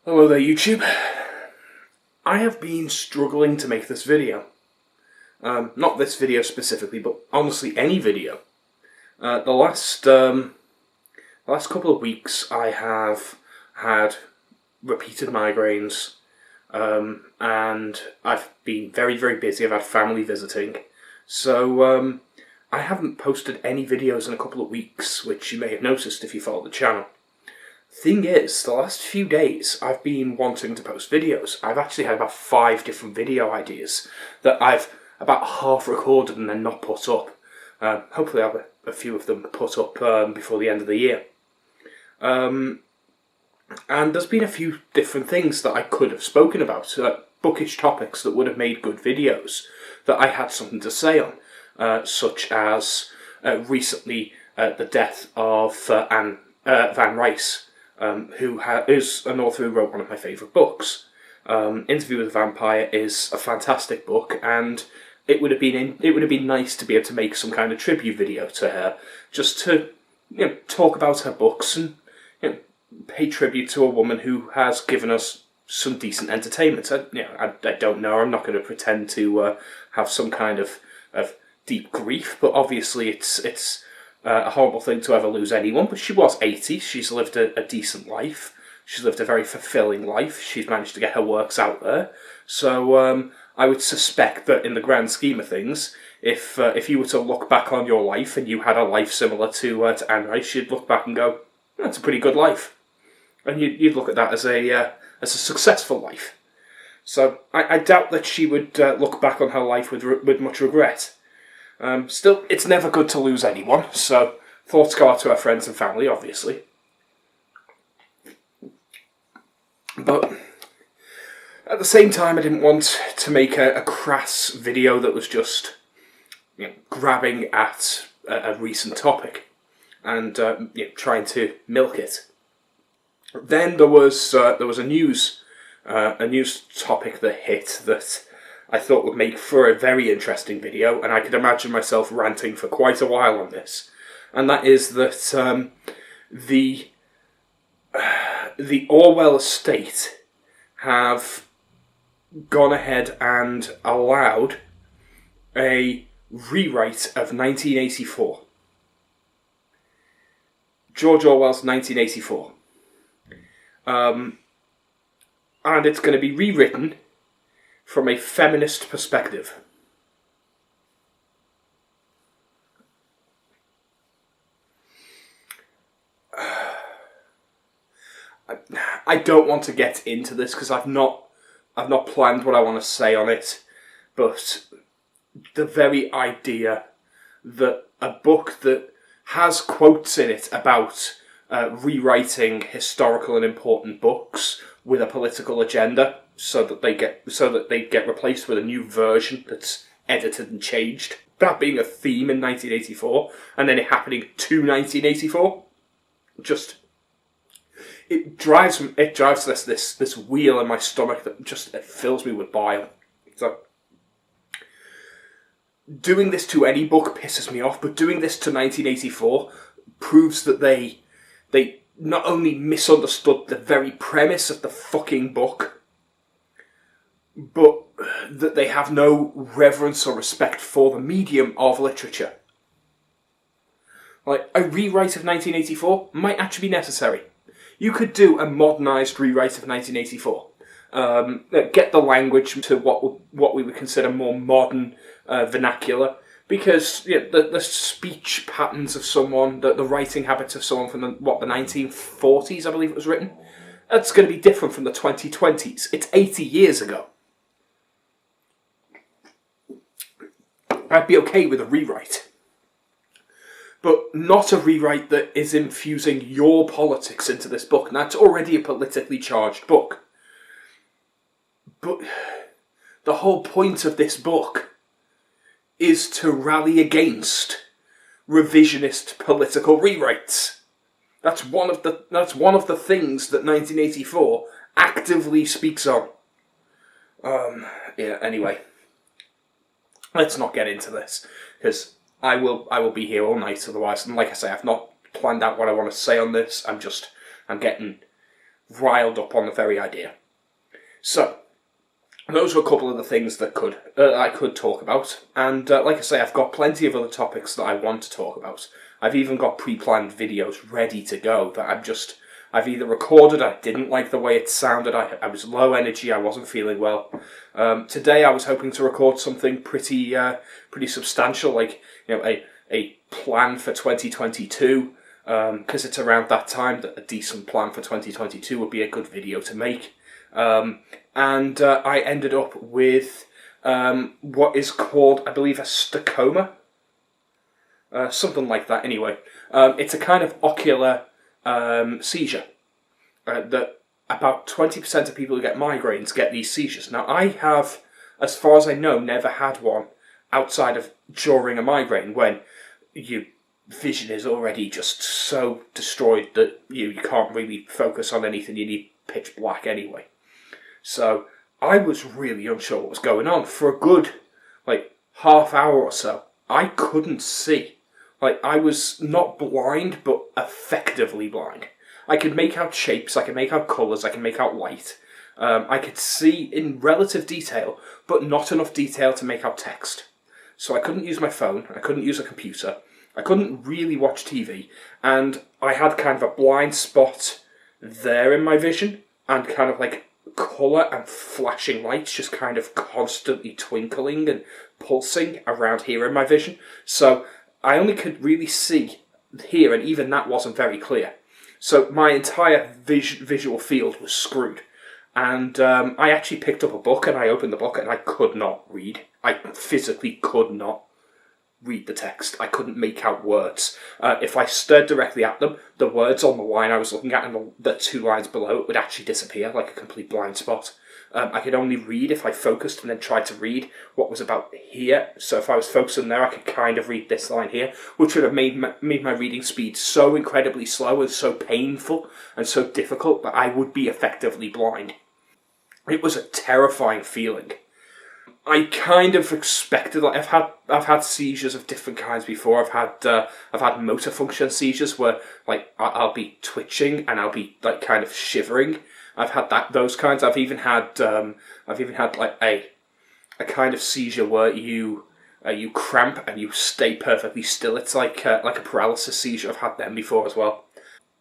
Hello there, YouTube. I have been struggling to make this video. Not this video specifically, but honestly any video. The last couple of weeks I have had repeated migraines, and I've been very, very busy. I've had family visiting, so I haven't posted any videos in a couple of weeks, which you may have noticed if you follow the channel. Thing is, the last few days I've been wanting to post videos. I've actually had about 5 different video ideas that I've about half recorded and then not put up. Hopefully I'll have a few of them put up before the end of the year. And there's been a few different things that I could have spoken about, bookish topics that would have made good videos that I had something to say on, such as recently the death of Anne Van Rice. Who is an author who wrote one of my favourite books. Interview with a Vampire is a fantastic book, and it would have been nice to be able to make some kind of tribute video to her, just to talk about her books and pay tribute to a woman who has given us some decent entertainment. I don't know. I'm not going to pretend to have some kind of deep grief, but obviously it's a horrible thing to ever lose anyone, but she was 80, she's lived a decent life, she's lived a very fulfilling life, she's managed to get her works out there, so I would suspect that in the grand scheme of things, if you were to look back on your life and you had a life similar to Anne Rice, you'd look back and go, that's a pretty good life, and you'd look at that as a successful life. So I doubt that she would look back on her life with much regret. Still, it's never good to lose anyone, so thoughts go out to our friends and family, obviously. But at the same time, I didn't want to make a crass video that was just grabbing at a recent topic and trying to milk it. Then there was a news topic that hit that I thought would make for a very interesting video, and I could imagine myself ranting for quite a while on this. And that is that the Orwell estate have gone ahead and allowed a rewrite of 1984. George Orwell's 1984. And it's going to be rewritten from a feminist perspective. I don't want to get into this because I've not planned what I want to say on it, but the very idea that a book that has quotes in it about rewriting historical and important books with a political agenda, so that they get replaced with a new version that's edited and changed. That being a theme in 1984, and then it happening to 1984, just it drives this wheel in my stomach that just it fills me with bile. So doing this to any book pisses me off, but doing this to 1984 proves that they not only misunderstood the very premise of the fucking book, but that they have no reverence or respect for the medium of literature. Like, a rewrite of 1984 might actually be necessary. You could do a modernised rewrite of 1984. Get the language to what we would consider more modern vernacular, because the speech patterns of someone, the writing habits of someone from the 1940s, I believe it was written, that's going to be different from the 2020s. It's 80 years ago. I'd be okay with a rewrite. But not a rewrite that is infusing your politics into this book. And that's already a politically charged book. But the whole point of this book is to rally against revisionist political rewrites. That's one of the things that 1984 actively speaks on. Anyway. Let's not get into this, because I will be here all night otherwise. And like I say, I've not planned out what I want to say on this. I'm getting riled up on the very idea. So, those are a couple of the things that I could talk about, and like I say, I've got plenty of other topics that I want to talk about. I've even got pre-planned videos ready to go that I've either recorded, I didn't like the way it sounded, I was low energy, I wasn't feeling well. Today I was hoping to record something pretty substantial, like, you know, a plan for 2022, because it's around that time that a decent plan for 2022 would be a good video to make. And I ended up with what is called, I believe, a stachoma. Something like that, anyway. It's a kind of ocular seizure. That about 20% of people who get migraines get these seizures. Now, I have, as far as I know, never had one outside of during a migraine, when your vision is already just so destroyed that you can't really focus on anything. You need pitch black anyway. So I was really unsure what was going on. For a good, half hour or so, I couldn't see. I was not blind, but effectively blind. I could make out shapes, I could make out colours, I could make out light. I could see in relative detail, but not enough detail to make out text. So I couldn't use my phone, I couldn't use a computer, I couldn't really watch TV, and I had kind of a blind spot there in my vision, and kind of colour and flashing lights just kind of constantly twinkling and pulsing around here in my vision. So I only could really see here, and even that wasn't very clear. So my entire visual field was screwed. And I actually picked up a book, and I opened the book, and I could not read. I physically could not read the text. I couldn't make out words. If I stared directly at them, the words on the line I was looking at and the 2 lines below it would actually disappear like a complete blind spot. I could only read if I focused and then tried to read what was about here. So if I was focusing there, I could kind of read this line here, which would have made my reading speed so incredibly slow and so painful and so difficult that I would be effectively blind. It was a terrifying feeling. I kind of expected, I've had seizures of different kinds before. I've had motor function seizures where I'll be twitching and I'll be kind of shivering. I've had those kinds. I've even had a kind of seizure where you cramp and you stay perfectly still. It's like a paralysis seizure. I've had them before as well.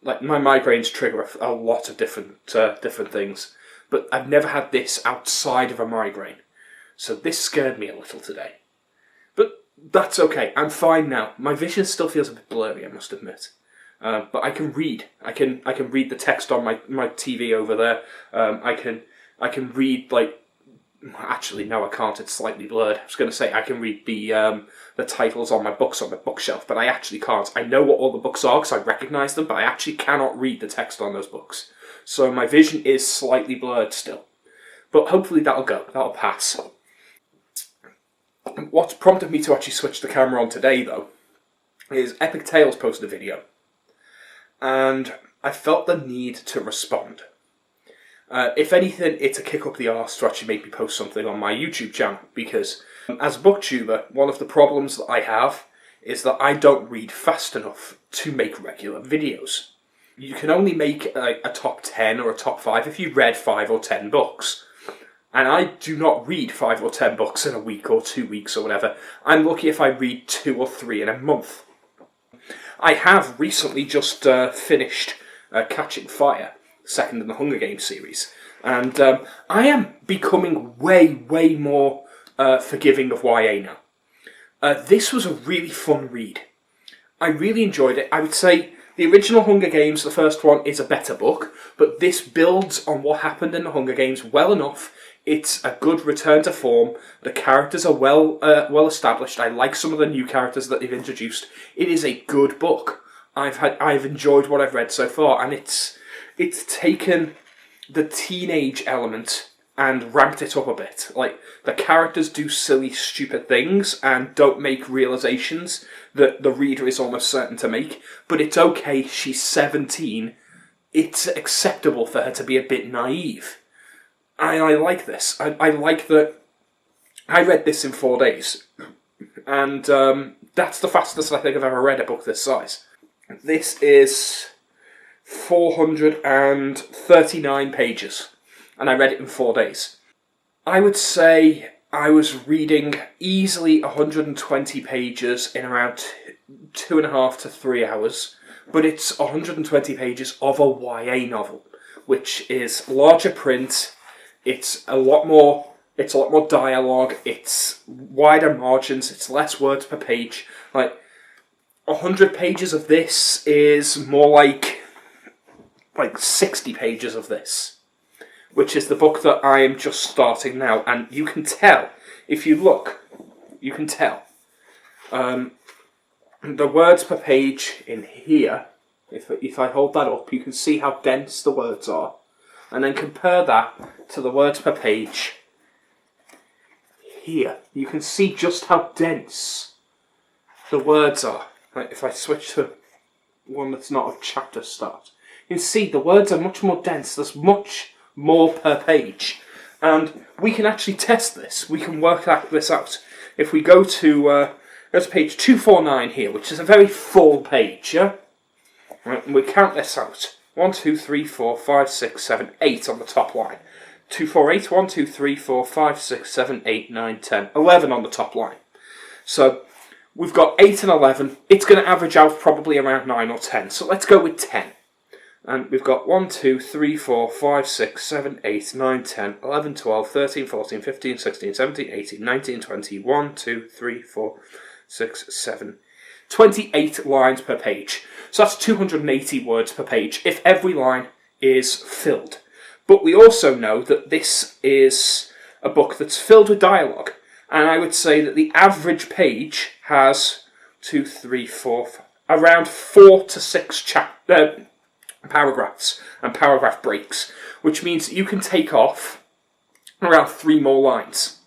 My migraines trigger a lot of different things, but I've never had this outside of a migraine. So this scared me a little today. But that's okay. I'm fine now. My vision still feels a bit blurry, I must admit. But I can read. I can read the text on my TV over there. I can read actually no, I can't. It's slightly blurred. I was going to say I can read the titles on my books on my bookshelf, but I actually can't. I know what all the books are because I recognise them, but I actually cannot read the text on those books. So my vision is slightly blurred still. But hopefully that'll go. That'll pass. What's prompted me to actually switch the camera on today, though, is EpicTalez posted a video. And I felt the need to respond. If anything, it's a kick up the arse to actually make me post something on my YouTube channel, because as a booktuber, one of the problems that I have is that I don't read fast enough to make regular videos. You can only make a top 10 or a top 5 if you read 5 or 10 books. And I do not read 5 or 10 books in a week or 2 weeks or whatever. I'm lucky if I read 2 or 3 in a month. I have recently just finished Catching Fire, second in the Hunger Games series. And I am becoming way more forgiving of YA now. This was a really fun read. I really enjoyed it. I would say the original Hunger Games, the first one, is a better book, but this builds on what happened in the Hunger Games well enough. It's a good return to form. The characters are well established. I like some of the new characters that they've introduced. It is a good book. I've enjoyed what I've read so far, and it's taken the teenage element and ramped it up a bit. The characters do silly, stupid things and don't make realizations that the reader is almost certain to make. But it's okay. She's 17. It's acceptable for her to be a bit naive. I like this. I like that. I read this in 4 days. And that's the fastest I think I've ever read a book this size. This is 439 pages, and I read it in 4 days. I would say I was reading easily 120 pages in around 2.5 to 3 hours, but it's 120 pages of a YA novel, which is larger print. It's a lot more dialogue. It's wider margins. It's less words per page. Like 100 pages of this is more like 60 pages of this, which is the book that I am just starting now. And you can tell, if you look, you can tell. The words per page in here, if I hold that up, you can see how dense the words are. And then compare that to the words per page here. You can see just how dense the words are. Like if I switch to one that's not a chapter start, you can see the words are much more dense. There's much more per page. And we can actually test this. We can work this out. If we go to page 249 here, which is a very full page, yeah? Right, and we count this out. 1, 2, 3, 4, 5, 6, 7, 8 on the top line. 248, 1, 2, 3, 4, 5, 6, 7, 8, 9, 10, 11 on the top line. So we've got 8 and 11. It's going to average out probably around 9 or 10. So let's go with 10. And we've got 1, 2, 3, 4, 5, 6, 7, 8, 9, 10, 11, 12, 13, 14, 15, 16, 17, 18, 19, 20, 1, 2, 3, 4, 6, 7, 28 lines per page. So that's 280 words per page if every line is filled. But we also know that this is a book that's filled with dialogue. And I would say that the average page has around 4 to 6 paragraphs and paragraph breaks, which means you can take off around 3 more lines.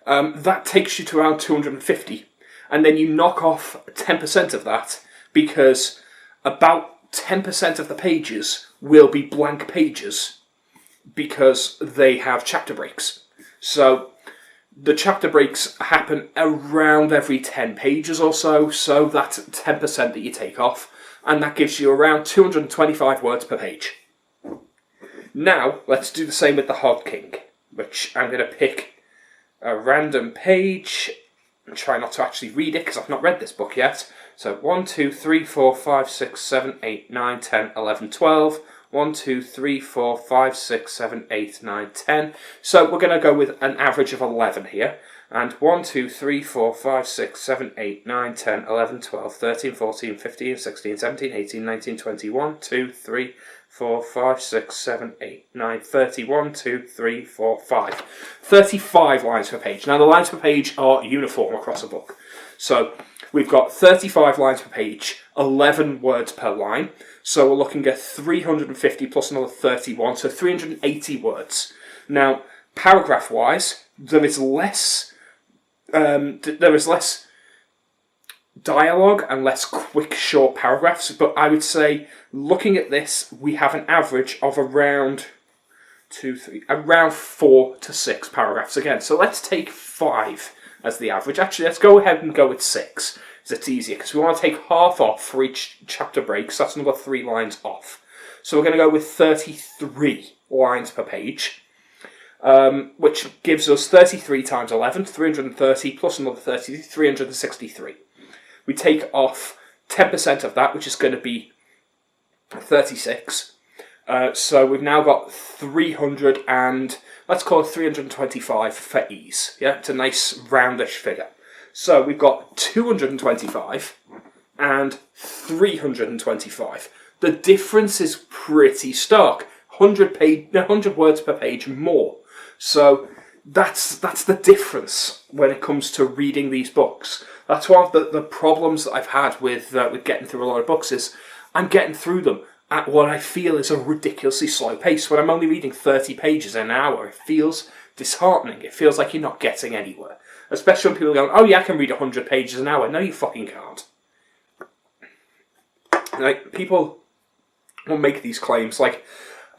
That takes you to around 250. And then you knock off 10% of that, because about 10% of the pages will be blank pages because they have chapter breaks. So the chapter breaks happen around every 10 pages or so that's 10% that you take off, and that gives you around 225 words per page. Now, let's do the same with the Hod King, which I'm going to pick a random page and try not to actually read it because I've not read this book yet. So 1, 2, 3, 4, 5, 6, 7, 8, 9, 10, 11, 12. 1, 2, 3, 4, 5, 6, 7, 8, 9, 10. So we're going to go with an average of 11 here. And 1, 2, 3, 4, 5, 6, 7, 8, 9, 10, 11, 12, 13, 14, 15, 16, 17, 18, 19, 20, 1, 2, 3, 4, 5, 6, 7, 8, 9, 30, 1, 2, 3, 4, 5. 35 lines per page. Now the lines per page are uniform across a book. So we've got 35 lines per page, 11 words per line. So we're looking at 350 plus another 31, so 380 words. Now, paragraph-wise, there is less dialogue and less quick, short paragraphs. But I would say, looking at this, we have an average of around 4 to 6 paragraphs again. So let's take 5 as the average. Actually, let's go ahead and go with 6, because it's easier, because we want to take half off for each chapter break, so that's another 3 lines off. So we're going to go with 33 lines per page, which gives us 33 times 11, 330, plus another 30, 363. We take off 10% of that, which is going to be 36. So we've now got 300 and, let's call it 325 for ease. Yeah, it's a nice roundish figure. So we've got 225 and 325. The difference is pretty stark. 100 words per page more. So that's the difference when it comes to reading these books. That's one of the problems that I've had with getting through a lot of books is I'm getting through them at what I feel is a ridiculously slow pace. When I'm only reading 30 pages an hour, it feels disheartening. It feels like you're not getting anywhere. Especially when people go, oh yeah, I can read 100 pages an hour. No, you fucking can't. Like, people will make these claims, like,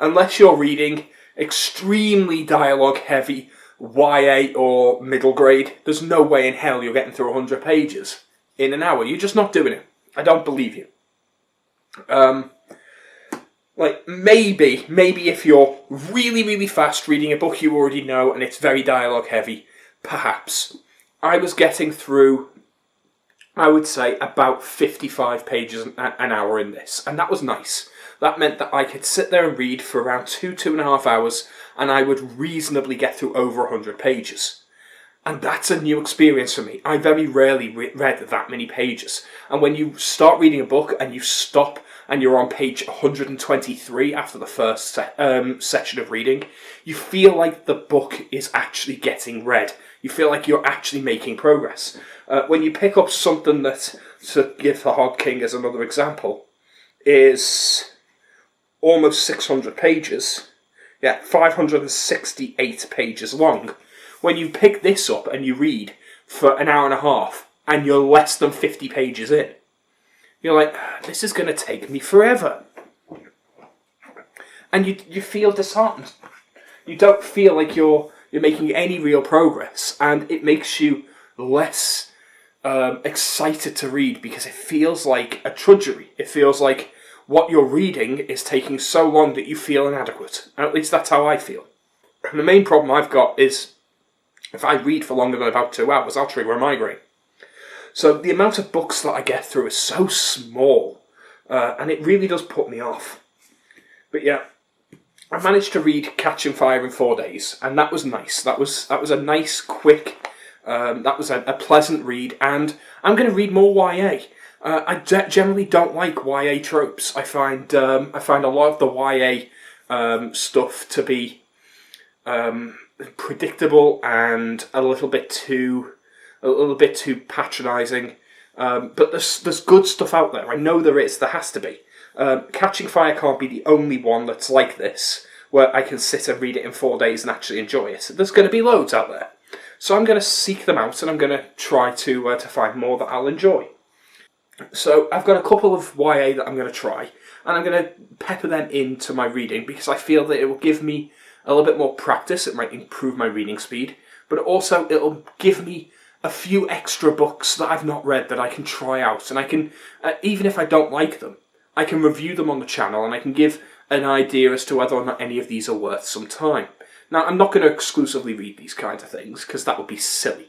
unless you're reading extremely dialogue-heavy YA or middle grade, there's no way in hell you're getting through 100 pages in an hour. You're just not doing it. I don't believe you. Like, maybe if you're really, really fast reading a book you already know and it's very dialogue heavy, perhaps. I was getting through, I would say, about 55 pages an hour in this, and that was nice. That meant that I could sit there and read for around 2.5 hours, and I would reasonably get through over 100 pages. And that's a new experience for me. I very rarely read that many pages. And when you start reading a book and you stop and you're on page 123 after the first session of reading, you feel like the book is actually getting read. You feel like you're actually making progress. When you pick up something that, to give The Hog King as another example, is almost 600 pages, 568 pages long. When you pick this up and you read for an hour and a half and you're less than 50 pages in, you're like, this is going to take me forever. And you feel disheartened. You don't feel like you're making any real progress, and it makes you less excited to read because it feels like a drudgery. It feels like what you're reading is taking so long that you feel inadequate. And at least that's how I feel. And the main problem I've got is if I read for longer than about 2 hours, I'll trigger a migraine. So the amount of books that I get through is so small, and it really does put me off. But yeah, I managed to read Catching Fire in 4 days, and that was nice. That was a nice, quick, that was a pleasant read, and I'm going to read more YA. I generally don't like YA tropes. I find a lot of the YA stuff to be predictable and a little bit too patronising. But there's good stuff out there. I know there is. There has to be. Catching Fire can't be the only one that's like this, where I can sit and read it in 4 days and actually enjoy it. There's going to be loads out there. So I'm going to seek them out, and I'm going to try to find more that I'll enjoy. So I've got a couple of YA that I'm going to try, and I'm going to pepper them into my reading because I feel that it will give me a little bit more practice. It might improve my reading speed, but also it'll give me a few extra books that I've not read that I can try out, and I can, even if I don't like them, I can review them on the channel and I can give an idea as to whether or not any of these are worth some time. Now, I'm not going to exclusively read these kinds of things because that would be silly.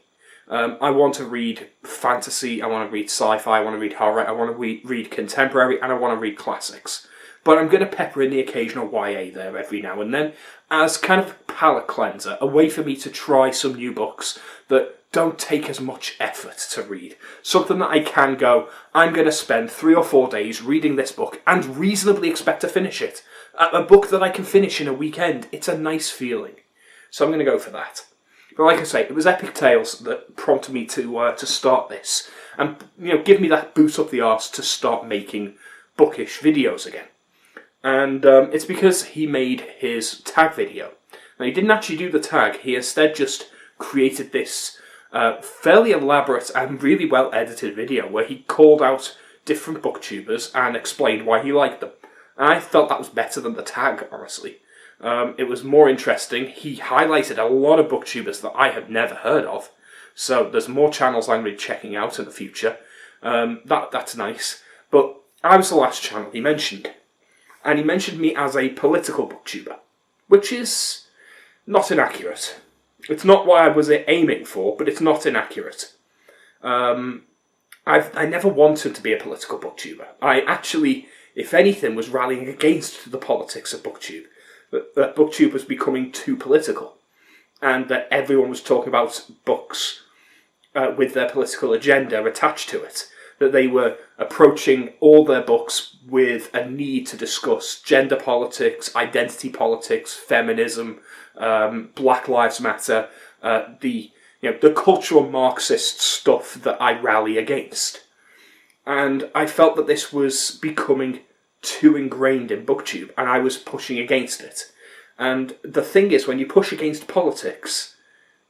I want to read fantasy, I want to read sci-fi, I want to read horror, I want to read contemporary, and I want to read classics. But I'm going to pepper in the occasional YA there every now and then as kind of a palate cleanser, a way for me to try some new books that don't take as much effort to read. Something that I can go, I'm going to spend 3 or 4 days reading this book and reasonably expect to finish it. A book that I can finish in a weekend. It's a nice feeling. So I'm going to go for that. But like I say, it was EpicTalez that prompted me to start this. And, give me that boot up the arse to start making bookish videos again. And it's because he made his tag video. Now, he didn't actually do the tag. He instead just created this fairly elaborate and really well edited video where he called out different booktubers and explained why he liked them. And I felt that was better than the tag, honestly. It was more interesting. He highlighted a lot of booktubers that I had never heard of. So there's more channels I'm going to be checking out in the future. That's nice. But I was the last channel he mentioned. And he mentioned me as a political booktuber, which is not inaccurate. It's not what I was aiming for, but it's not inaccurate. I never wanted to be a political booktuber. I actually, if anything, was rallying against the politics of Booktube. That Booktube was becoming too political. And that everyone was talking about books with their political agenda attached to it. That they were approaching all their books with a need to discuss gender politics, identity politics, feminism, Black Lives Matter, the cultural Marxist stuff that I rally against. And I felt that this was becoming too ingrained in Booktube, and I was pushing against it. And the thing is, when you push against politics,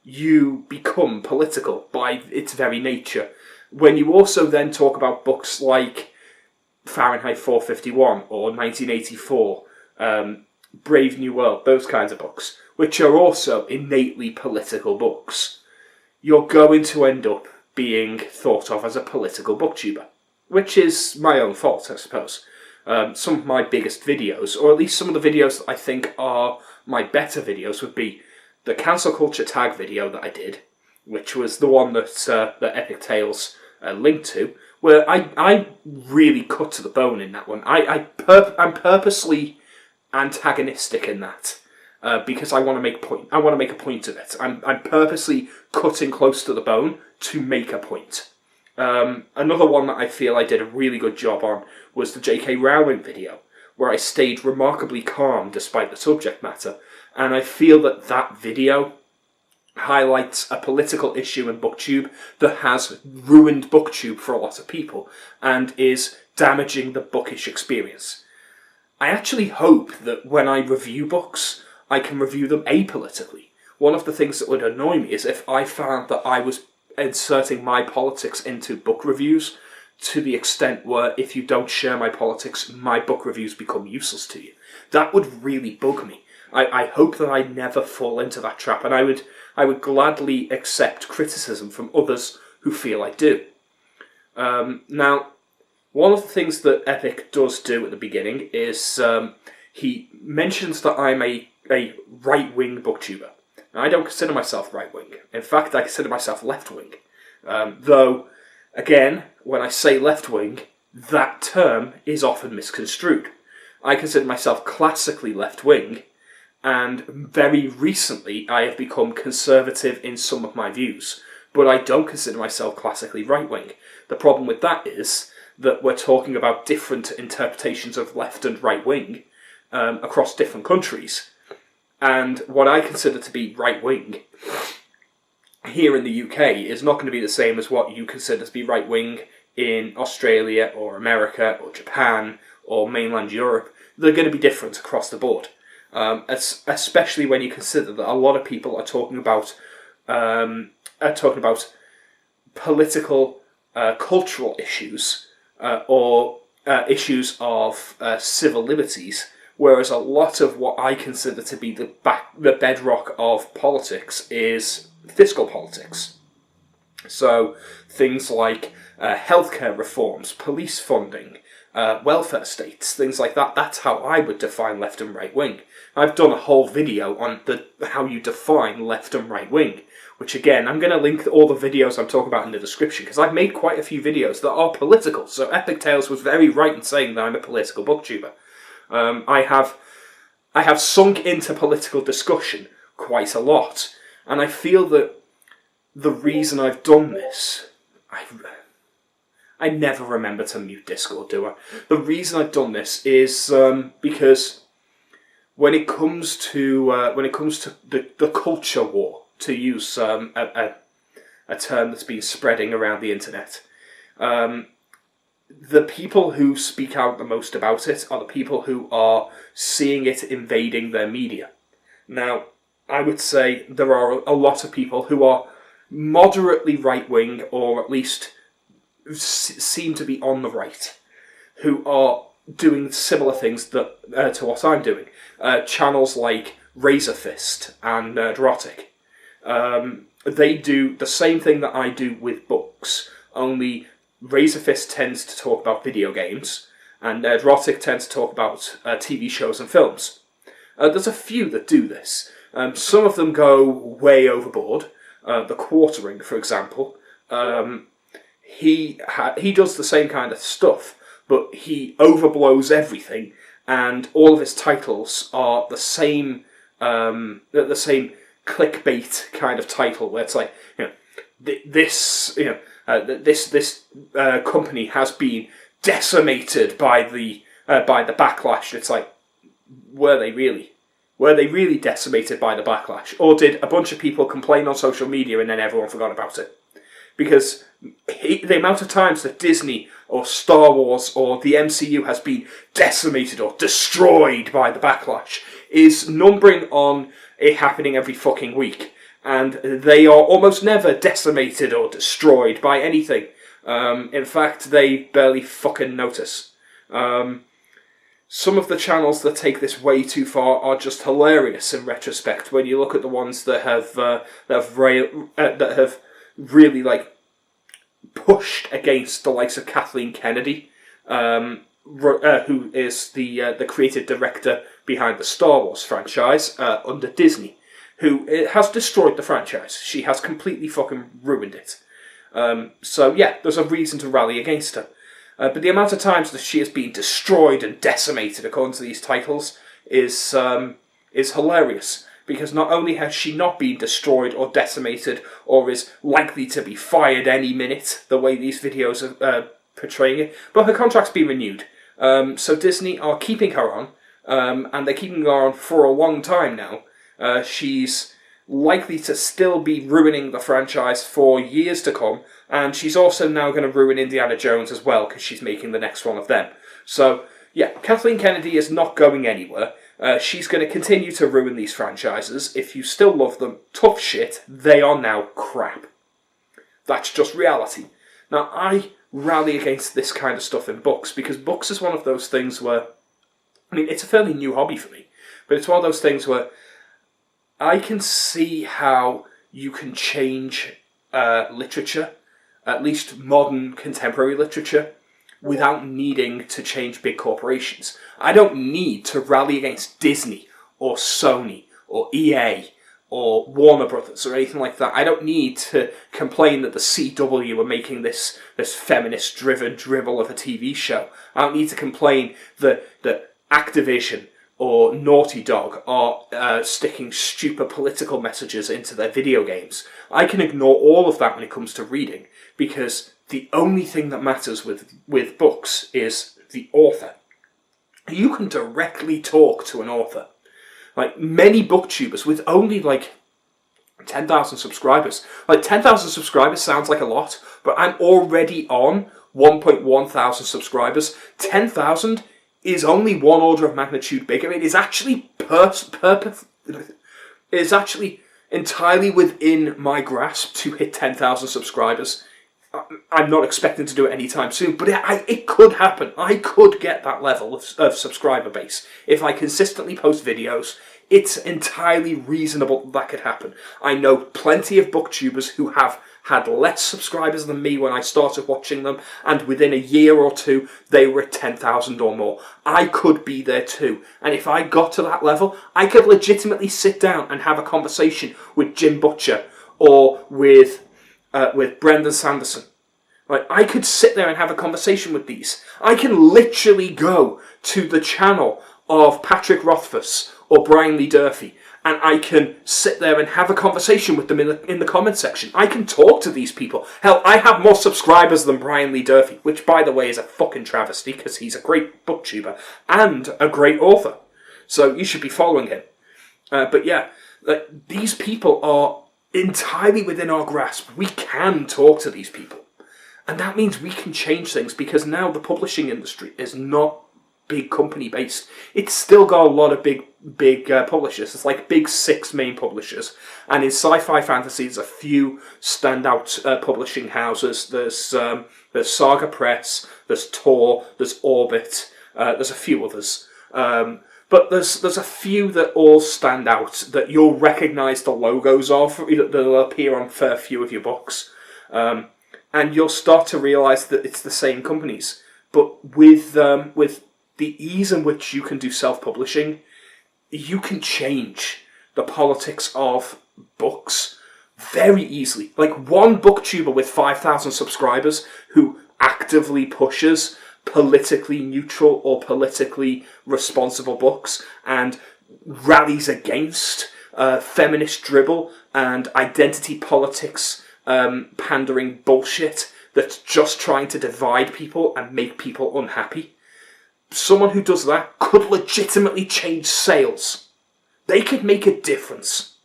you become political by its very nature. When you also then talk about books like Fahrenheit 451 or 1984, Brave New World, those kinds of books, which are also innately political books, you're going to end up being thought of as a political booktuber, which is my own fault, I suppose. some of my biggest videos, or at least some of the videos that I think are my better videos, would be the cancel culture tag video that I did, which was the one that EpicTalez linked to, where I really cut to the bone in that one. I'm purposely antagonistic in that because I want to make a point. I want to make a point of it. I'm purposely cutting close to the bone to make a point. Another one that I feel I did a really good job on was the J.K. Rowling video, where I stayed remarkably calm despite the subject matter, and I feel that that video highlights a political issue in Booktube that has ruined Booktube for a lot of people and is damaging the bookish experience. I actually hope that when I review books, I can review them apolitically. One of the things that would annoy me is if I found that I was inserting my politics into book reviews to the extent where if you don't share my politics, my book reviews become useless to you. That would really bug me. I hope that I never fall into that trap, and I would gladly accept criticism from others who feel I do. Now, one of the things that Epic does do at the beginning is he mentions that I'm a right-wing booktuber. Now, I don't consider myself right-wing. In fact, I consider myself left-wing. Though, again, when I say left-wing, that term is often misconstrued. I consider myself classically left-wing, and very recently I have become conservative in some of my views, but I don't consider myself classically right-wing. The problem with that is that we're talking about different interpretations of left and right-wing across different countries. And what I consider to be right-wing here in the UK is not going to be the same as what you consider to be right-wing in Australia or America or Japan or mainland Europe. They're going to be different across the board. Especially when you consider that a lot of people are talking about political, cultural issues or issues of civil liberties, whereas a lot of what I consider to be the bedrock of politics is fiscal politics. So things like healthcare reforms, police funding, welfare states, things like that. That's how I would define left and right wing. I've done a whole video on how you define left and right wing, which again, I'm going to link all the videos I'm talking about in the description, because I've made quite a few videos that are political. So EpicTalez was very right in saying that I'm a political booktuber. I have sunk into political discussion quite a lot, and I feel that the reason I've done this, I never remember to mute Discord, do I? The reason I've done this is because when it comes to the culture war, to use a term that's been spreading around the internet, the people who speak out the most about it are the people who are seeing it invading their media. Now, I would say there are a lot of people who are moderately right-wing, or at least seem to be on the right, who are doing similar things to what I'm doing. Channels like Razorfist and Nerdrotic. They do the same thing that I do with books, only Razorfist tends to talk about video games, and Nerdrotic tends to talk about TV shows and films. There's a few that do this. Some of them go way overboard. The Quartering, for example. He does the same kind of stuff, but he overblows everything, and all of his titles are the same clickbait kind of title, where it's like, this company has been decimated by the backlash. It's like, were they really? Were they really decimated by the backlash? Or did a bunch of people complain on social media and then everyone forgot about it? Because the amount of times that Disney or Star Wars or the MCU has been decimated or destroyed by the backlash is numbering on it happening every fucking week. And they are almost never decimated or destroyed by anything. In fact, they barely fucking notice. Some of the channels that take this way too far are just hilarious in retrospect. When you look at the ones that have really like pushed against the likes of Kathleen Kennedy, who is the creative director behind the Star Wars franchise under Disney, who has destroyed the franchise. She has completely fucking ruined it. So yeah, there's a reason to rally against her. But the amount of times that she has been destroyed and decimated according to these titles is hilarious. Because not only has she not been destroyed or decimated, or is likely to be fired any minute, the way these videos are portraying it, but her contract's been renewed. So Disney are keeping her on, and they're keeping her on for a long time now. She's likely to still be ruining the franchise for years to come, and she's also now going to ruin Indiana Jones as well, because she's making the next one of them. So, yeah, Kathleen Kennedy is not going anywhere. She's going to continue to ruin these franchises. If you still love them, tough shit, they are now crap. That's just reality. Now, I rally against this kind of stuff in books, because books is one of those things where, I mean, it's a fairly new hobby for me, but it's one of those things where I can see how you can change literature, at least modern contemporary literature, without needing to change big corporations. I don't need to rally against Disney or Sony or EA or Warner Brothers or anything like that. I don't need to complain that the CW are making this feminist-driven dribble of a TV show. I don't need to complain that Activision or Naughty Dog are sticking stupid political messages into their video games. I can ignore all of that when it comes to reading, because the only thing that matters with books is the author. You can directly talk to an author. Like, many booktubers with only, 10,000 subscribers. 10,000 subscribers sounds like a lot, but I'm already on 1.1 thousand subscribers. 10,000 is only one order of magnitude bigger. It is actually it is actually entirely within my grasp to hit 10,000 subscribers. I'm not expecting to do it anytime soon, but it could happen. I could get that level of subscriber base. If I consistently post videos, it's entirely reasonable that could happen. I know plenty of booktubers who have had less subscribers than me when I started watching them, and within a year or two, they were at 10,000 or more. I could be there too, and if I got to that level, I could legitimately sit down and have a conversation with Jim Butcher or with Brendan Sanderson. I could sit there and have a conversation with these. I can literally go to the channel of Patrick Rothfuss or Brian Lee Durfee, and I can sit there and have a conversation with them in the comment section. I can talk to these people. Hell, I have more subscribers than Brian Lee Durfee, which, by the way, is a fucking travesty, because he's a great booktuber and a great author. So you should be following him. But yeah, these people are entirely within our grasp. We can talk to these people. And that means we can change things, because now the publishing industry is not big company based. It's still got a lot of big publishers. It's like big 6 main publishers. And in sci-fi fantasy, there's a few standout publishing houses. There's Saga Press, there's Tor, there's Orbit, there's a few others. But there's a few that all stand out, that you'll recognise the logos of, that'll appear on fair few of your books. And you'll start to realise that it's the same companies. But with the ease in which you can do self-publishing, you can change the politics of books very easily. Like, one booktuber with 5,000 subscribers who actively pushes politically neutral or politically responsible books and rallies against feminist dribble and identity politics pandering bullshit that's just trying to divide people and make people unhappy. Someone who does that could legitimately change sales. They could make a difference.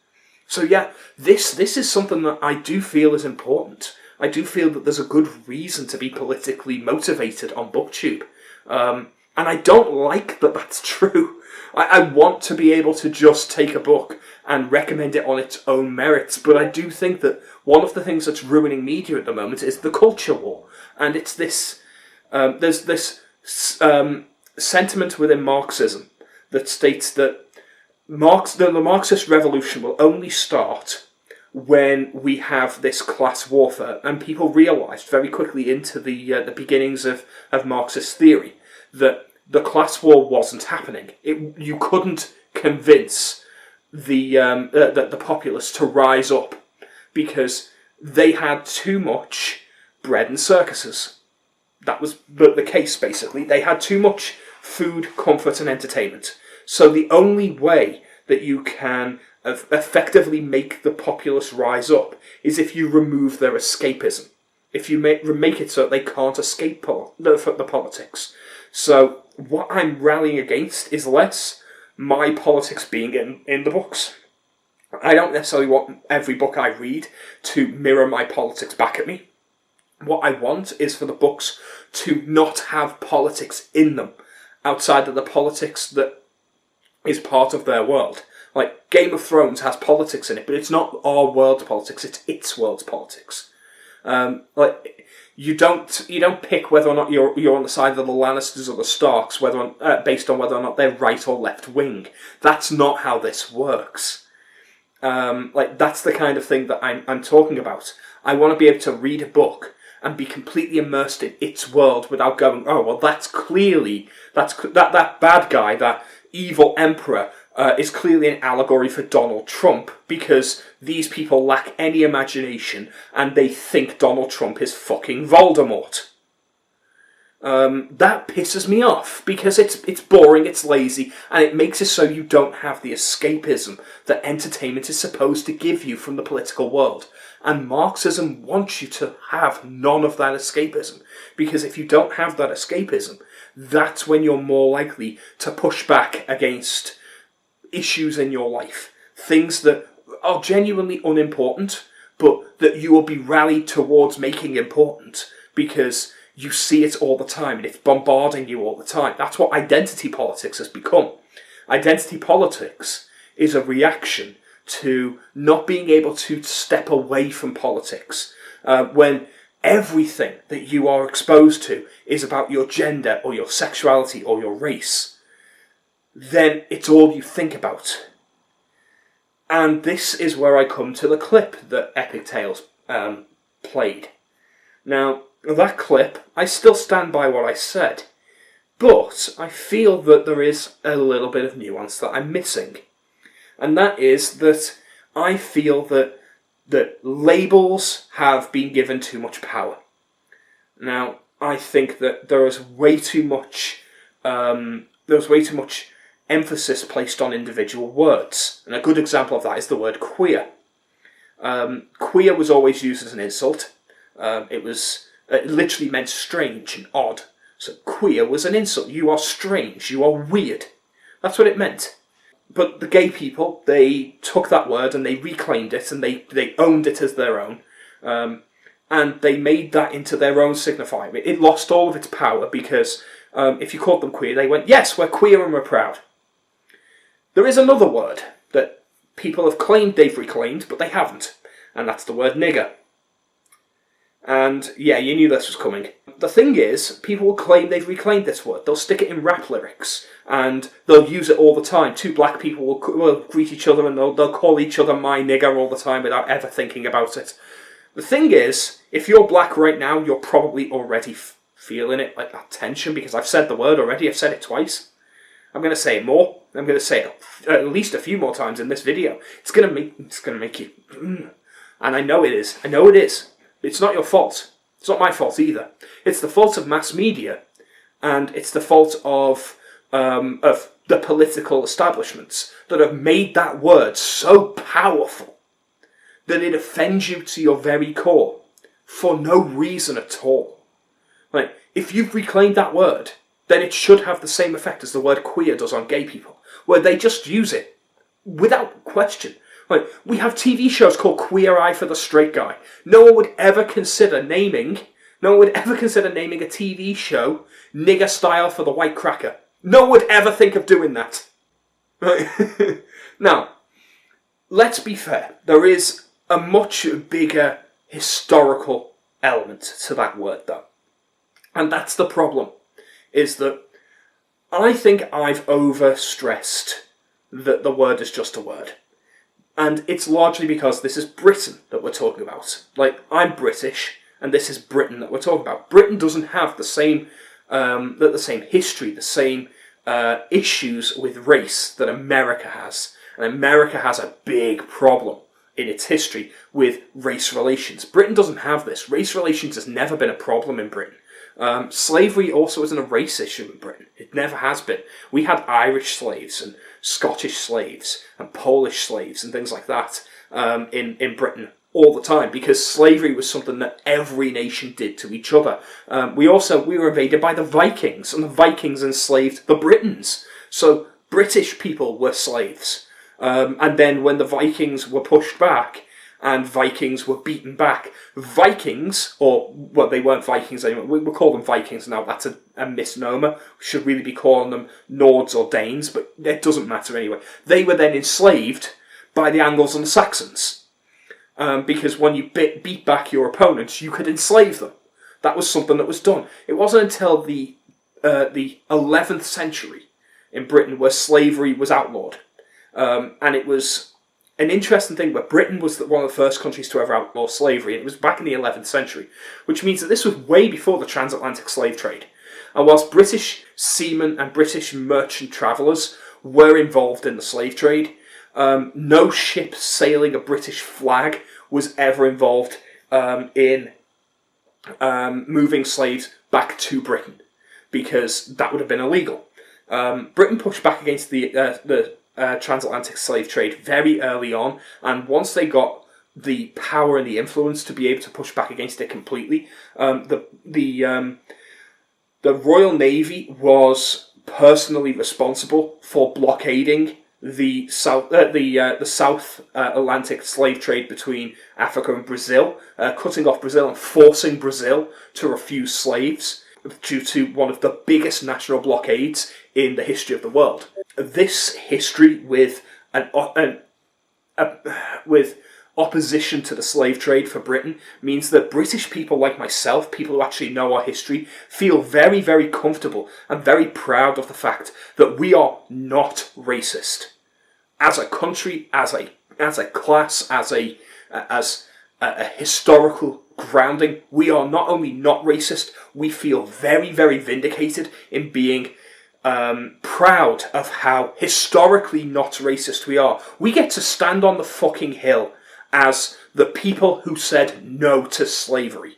So yeah, this is something that I do feel is important. I do feel that there's a good reason to be politically motivated on Booktube. And I don't like that that's true. I want to be able to just take a book and recommend it on its own merits, but I do think that one of the things that's ruining media at the moment is the culture war. And it's this, there's this sentiment within Marxism that states that the Marxist revolution will only start when we have this class warfare, and people realised very quickly into the beginnings of Marxist theory that the class war wasn't happening. You couldn't convince the populace to rise up because they had too much bread and circuses. That was the case, basically. They had too much food, comfort, and entertainment. So the only way that you can effectively make the populace rise up is if you remove their escapism. If you make it so that they can't escape the politics. So what I'm rallying against is less my politics being in the books. I don't necessarily want every book I read to mirror my politics back at me. What I want is for the books to not have politics in them, outside of the politics that is part of their world. Like, Game of Thrones has politics in it, but it's not our world's politics, it's its world's politics. You don't pick whether or not you're on the side of the Lannisters or the Starks based on whether or not they're right or left wing. That's not how this works. That's the kind of thing that I'm talking about. I want to be able to read a book and be completely immersed in its world without going, oh well, that bad guy, that evil emperor, is clearly an allegory for Donald Trump because these people lack any imagination and they think Donald Trump is fucking Voldemort. That pisses me off because it's boring, it's lazy, and it makes it so you don't have the escapism that entertainment is supposed to give you from the political world. And Marxism wants you to have none of that escapism, because if you don't have that escapism, that's when you're more likely to push back against issues in your life, things that are genuinely unimportant, but that you will be rallied towards making important because you see it all the time and it's bombarding you all the time. That's what identity politics has become. Identity politics is a reaction to not being able to step away from politics when everything that you are exposed to is about your gender or your sexuality or your race. Then it's all you think about. And this is where I come to the clip that EpicTalez played. Now, that clip, I still stand by what I said, but I feel that there is a little bit of nuance that I'm missing. And that is that I feel that labels have been given too much power. Now, I think that there is way too much emphasis placed on individual words. And a good example of that is the word queer. Queer was always used as an insult. It literally meant strange and odd. So queer was an insult. You are strange. You are weird. That's what it meant. But the gay people, they took that word and they reclaimed it and they owned it as their own. And they made that into their own signifier. It lost all of its power because if you called them queer, they went, yes, we're queer and we're proud. There is another word that people have claimed they've reclaimed, but they haven't. And that's the word nigger. And yeah, you knew this was coming. The thing is, people will claim they've reclaimed this word. They'll stick it in rap lyrics, and they'll use it all the time. Two black people will greet each other, and they'll call each other my nigger all the time without ever thinking about it. The thing is, if you're black right now, you're probably already feeling it, like that tension, because I've said the word already. I've said it twice. I'm going to say it more. I'm going to say it at least a few more times in this video. It's going to make you... And I know it is. I know it is. It's not your fault. It's not my fault either. It's the fault of mass media, and it's the fault of the political establishments that have made that word so powerful that it offends you to your very core for no reason at all. Like, if you've reclaimed that word, then it should have the same effect as the word queer does on gay people, where they just use it without question. Like, we have TV shows called Queer Eye for the Straight Guy. No one would ever consider naming a TV show Nigger Style for the White Cracker. No one would ever think of doing that. Now, let's be fair. There is a much bigger historical element to that word, though. And that's the problem, is that I think I've overstressed that the word is just a word. And it's largely because this is Britain that we're talking about. Like, I'm British, and this is Britain that we're talking about. Britain doesn't have the same the same history, the same issues with race that America has. And America has a big problem in its history with race relations. Britain doesn't have this. Race relations has never been a problem in Britain. Slavery also isn't a race issue in Britain. It never has been. We had Irish slaves and Scottish slaves and Polish slaves and things like that in Britain all the time, because slavery was something that every nation did to each other. We were invaded by the Vikings, and the Vikings enslaved the Britons. So British people were slaves. And then when the Vikings were pushed back and Vikings were beaten back, Vikings, well, they weren't Vikings anymore, we call them Vikings now, that's a misnomer. We should really be calling them Nords or Danes, but it doesn't matter anyway. They were then enslaved by the Angles and the Saxons, because when you beat back your opponents, you could enslave them. That was something that was done. It wasn't until the 11th century in Britain where slavery was outlawed. And it was an interesting thing, but Britain was one of the first countries to ever outlaw slavery, and it was back in the 11th century, which means that this was way before the transatlantic slave trade. And whilst British seamen and British merchant travellers were involved in the slave trade, no ship sailing a British flag was ever involved in moving slaves back to Britain, because that would have been illegal. Britain pushed back against the transatlantic slave trade very early on, and once they got the power and the influence to be able to push back against it completely, the Royal Navy was personally responsible for blockading the South Atlantic slave trade between Africa and Brazil, cutting off Brazil and forcing Brazil to refuse slaves due to one of the biggest national blockades in the history of the world. This history with with opposition to the slave trade for Britain means that British people like myself, people who actually know our history, feel very, very comfortable and very proud of the fact that we are not racist. As a country, as a class, as a historical grounding, we are not only not racist, we feel very, very vindicated in being proud of how historically not racist we are. We get to stand on the fucking hill as the people who said no to slavery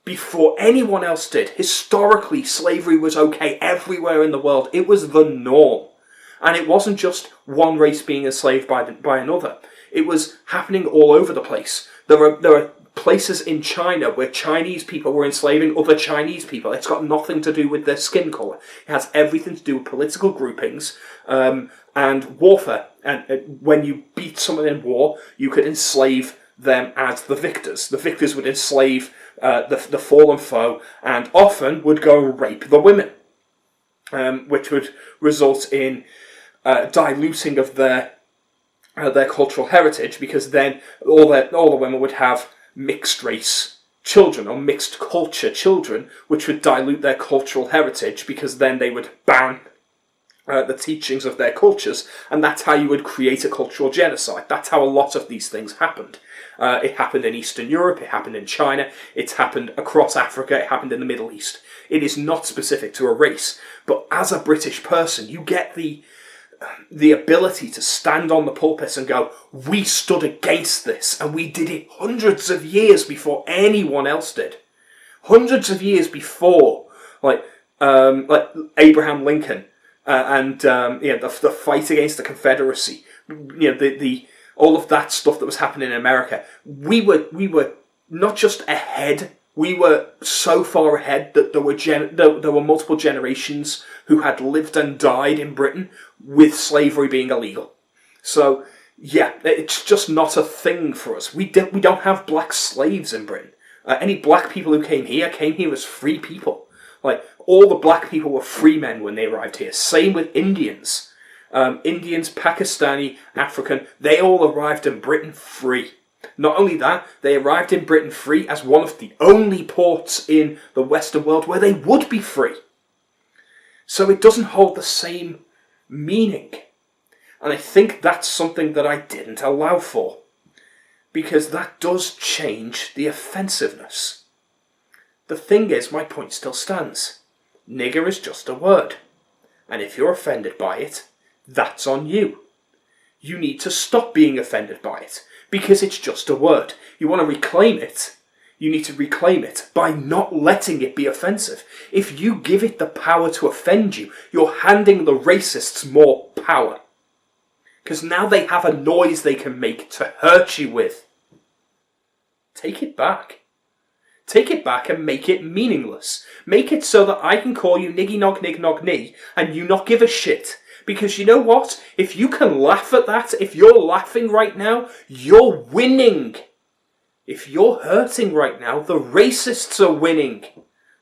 before anyone else did. Historically, slavery was okay everywhere in the world. It was the norm. And it wasn't just one race being enslaved by another. It was happening all over the place. There are places in China where Chinese people were enslaving other Chinese people. It's got nothing to do with their skin colour. It has everything to do with political groupings and warfare. And when you beat someone in war, you could enslave them as the victors. The victors would enslave the fallen foe and often would go rape the women, which would result in diluting of their cultural heritage, because then all the women would have mixed race children or mixed culture children, which would dilute their cultural heritage, because then they would ban the teachings of their cultures, and that's how you would create a cultural genocide. That's how a lot of these things happened. It happened in Eastern Europe, it happened in China, it's happened across Africa, it happened in the Middle East. It is not specific to a race, but as a British person, you get the ability to stand on the pulpit and go, we stood against this, and we did it hundreds of years before anyone else did. Hundreds of years before, like Abraham Lincoln, and the fight against the Confederacy, the all of that stuff that was happening in America. We were not just ahead. We were so far ahead that there were multiple generations who had lived and died in Britain with slavery being illegal. So yeah, it's just not a thing for us. We don't have black slaves in Britain. Any black people who came here as free people. Like, all the black people were free men when they arrived here. Same with Indians. Indians, Pakistani, African, they all arrived in Britain free. Not only that, they arrived in Britain free as one of the only ports in the Western world where they would be free. So it doesn't hold the same meaning. And I think that's something that I didn't allow for, because that does change the offensiveness. The thing is, my point still stands. nigger is just a word. And if you're offended by it, that's on you. You need to stop being offended by it, because it's just a word. You want to reclaim it, you need to reclaim it by not letting it be offensive. If you give it the power to offend you, you're handing the racists more power. Because now they have a noise they can make to hurt you with. Take it back. Take it back and make it meaningless. Make it so that I can call you niggy nog nig nog knee and you not give a shit. Because you know what? If you can laugh at that, if you're laughing right now, you're winning. If you're hurting right now, the racists are winning.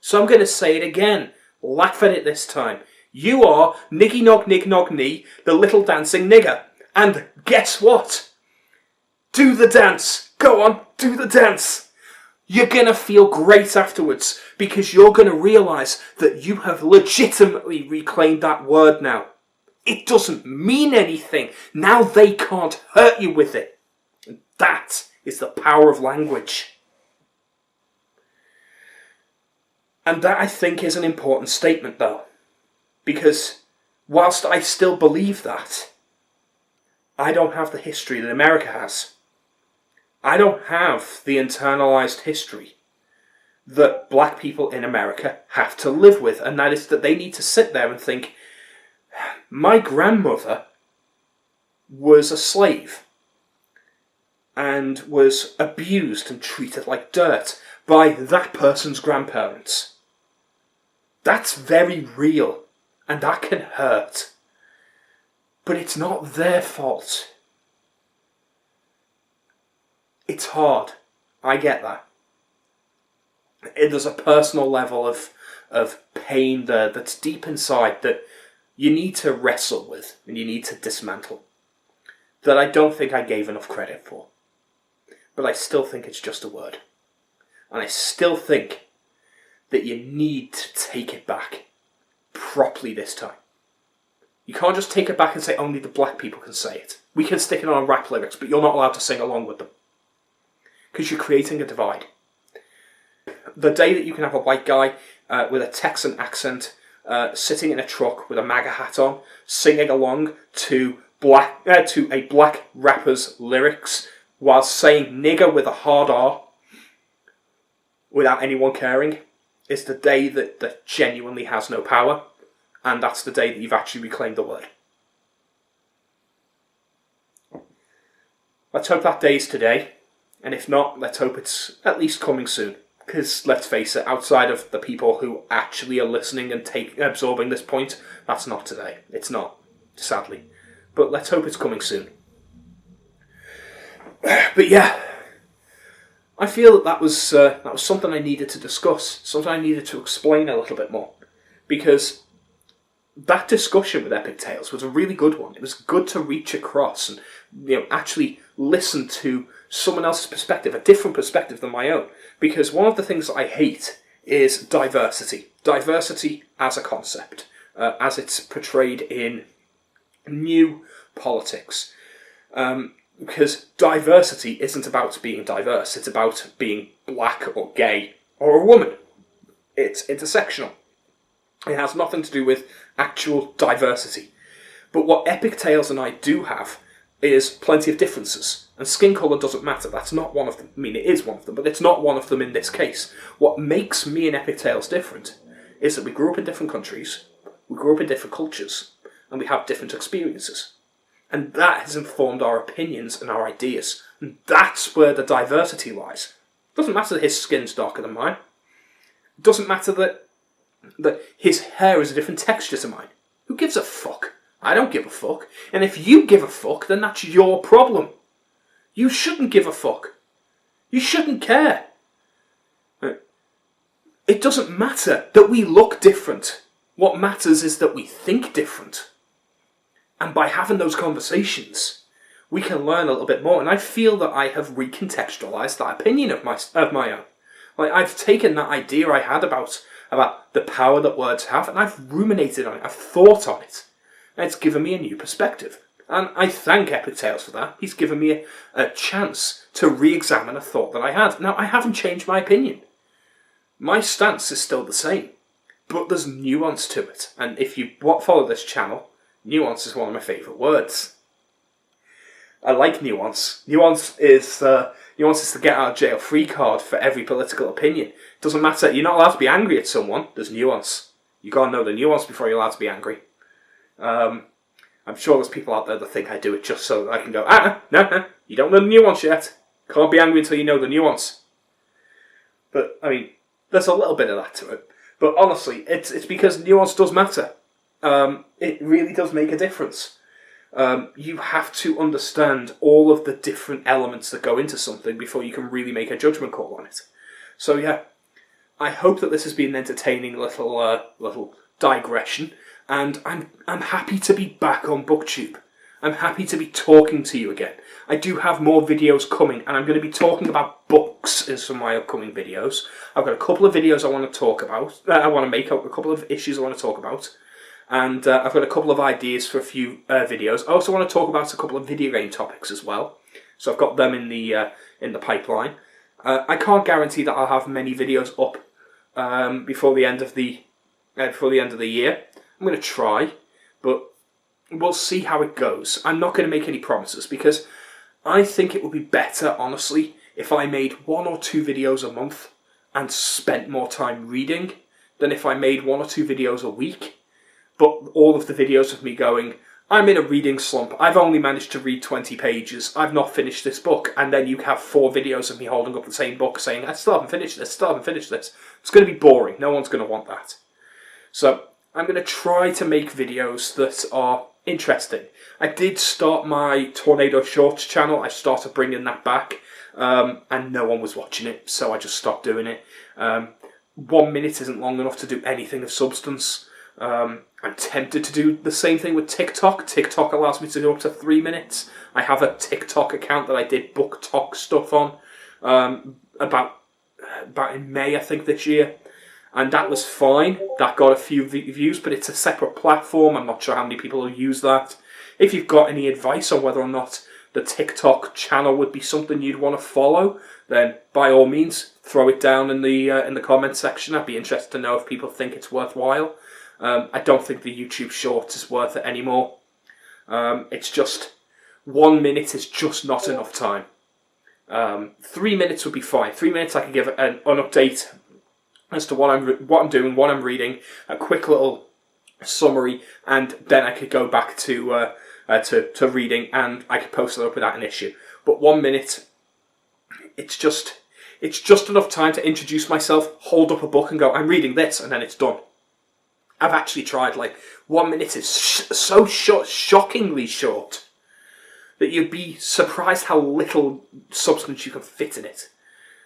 So I'm going to say it again. Laugh at it this time. You are niggy nog nig nog knee, the little dancing nigger. And guess what? Do the dance. Go on, do the dance. You're going to feel great afterwards because you're going to realise that you have legitimately reclaimed that word now. It doesn't mean anything. Now they can't hurt you with it. And that is the power of language. And that, I think, is an important statement, though. Because whilst I still believe that, I don't have the history that America has. I don't have the internalised history that black people in America have to live with. And that is that they need to sit there and think, my grandmother was a slave and was abused and treated like dirt by that person's grandparents. That's very real, and that can hurt. But it's not their fault. It's hard. I get that. There's a personal level of pain there that's deep inside that you need to wrestle with and you need to dismantle. That I don't think I gave enough credit for. But I still think it's just a word. And I still think that you need to take it back properly this time. You can't just take it back and say only the black people can say it. We can stick it on rap lyrics, but you're not allowed to sing along with them. Because you're creating a divide. The day that you can have a white guy with a Texan accent sitting in a truck with a MAGA hat on, singing along to a black rapper's lyrics while saying nigger with a hard R without anyone caring, is the day that genuinely has no power, and that's the day that you've actually reclaimed the word. Let's hope that day is today, and if not, let's hope it's at least coming soon. Because, let's face it, outside of the people who actually are listening and absorbing this point, that's not today. It's not, sadly. But let's hope it's coming soon. But yeah, I feel that was something I needed to discuss, something I needed to explain a little bit more. Because that discussion with EpicTalez was a really good one. It was good to reach across and actually listen to someone else's perspective, a different perspective than my own. Because one of the things that I hate is diversity. Diversity as a concept, as it's portrayed in new politics. Because diversity isn't about being diverse, it's about being black or gay or a woman. It's intersectional. It has nothing to do with actual diversity. But what EpicTalez and I do have is plenty of differences. And skin colour doesn't matter, that's not one of them. I mean, it is one of them, but it's not one of them in this case. What makes me and EpicTalez different is that we grew up in different countries, we grew up in different cultures, and we have different experiences. And that has informed our opinions and our ideas. And that's where the diversity lies. It doesn't matter that his skin's darker than mine. It doesn't matter that his hair is a different texture to mine. Who gives a fuck? I don't give a fuck. And if you give a fuck, then that's your problem. You shouldn't give a fuck. You shouldn't care. It doesn't matter that we look different. What matters is that we think different. And by having those conversations, we can learn a little bit more. And I feel that I have recontextualised that opinion of my own. Like, I've taken that idea I had about the power that words have, and I've ruminated on it, I've thought on it. And it's given me a new perspective. And I thank EpicTalez for that. He's given me a chance to re-examine a thought that I had. Now, I haven't changed my opinion. My stance is still the same. but there's nuance to it. And if you follow this channel, nuance is one of my favourite words. I like nuance. Nuance is the get out of jail free card for every political opinion. Doesn't matter. You're not allowed to be angry at someone. There's nuance. You gotta know the nuance before you're allowed to be angry. I'm sure there's people out there that think I do it just so that I can go, no, you don't know the nuance yet. Can't be angry until you know the nuance. But, I mean, there's a little bit of that to it. But honestly, it's because nuance does matter. It really does make a difference. You have to understand all of the different elements that go into something before you can really make a judgment call on it. So yeah, I hope that this has been an entertaining little digression, and I'm happy to be back on Booktube. I'm happy to be talking to you again. I do have more videos coming, and I'm going to be talking about books in some of my upcoming videos. I've got a couple of videos I want to talk about. I want to make up a couple of issues I want to talk about. And I've got a couple of ideas for a few videos. I also want to talk about a couple of video game topics as well. So I've got them in the pipeline. I can't guarantee that I'll have many videos up before the end of the year. I'm going to try, but we'll see how it goes. I'm not going to make any promises because I think it would be better, honestly, if I made 1 or 2 videos a month and spent more time reading than if I made 1 or 2 videos a week. But all of the videos of me going, I'm in a reading slump, I've only managed to read 20 pages, I've not finished this book, and then you have 4 videos of me holding up the same book saying, I still haven't finished this, It's going to be boring, no one's going to want that. So, I'm going to try to make videos that are interesting. I did start my Tornado Shorts channel, I started bringing that back, and no one was watching it, so I just stopped doing it. 1 minute isn't long enough to do anything of substance. I'm tempted to do the same thing with TikTok. TikTok allows me to go up to 3 minutes. I have a TikTok account that I did book talk stuff on about in May, I think, this year. And that was fine. That got a few views, but it's a separate platform. I'm not sure how many people will use that. If you've got any advice on whether or not the TikTok channel would be something you'd want to follow, then by all means, throw it down in the comments section. I'd be interested to know if people think it's worthwhile. I don't think the YouTube Shorts is worth it anymore. It's just 1 minute is just not enough time. 3 minutes would be fine. 3 minutes I could give an update as to what I'm doing, what I'm reading, a quick little summary, and then I could go back to reading, and I could post it up without an issue. But 1 minute, it's just enough time to introduce myself, hold up a book, and go, I'm reading this, and then it's done. I've actually tried, 1 minute is so short, shockingly short, that you'd be surprised how little substance you can fit in it.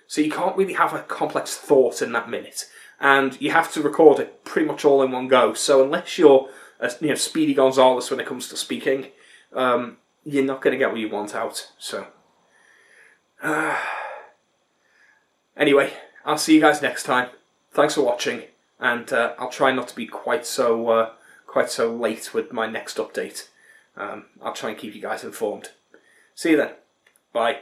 So you can't really have a complex thought in that minute, and you have to record it pretty much all in one go. So unless you're Speedy Gonzales when it comes to speaking, you're not going to get what you want out. So anyway, I'll see you guys next time. Thanks for watching. And I'll try not to be quite so late with my next update. I'll try and keep you guys informed. See you then. Bye.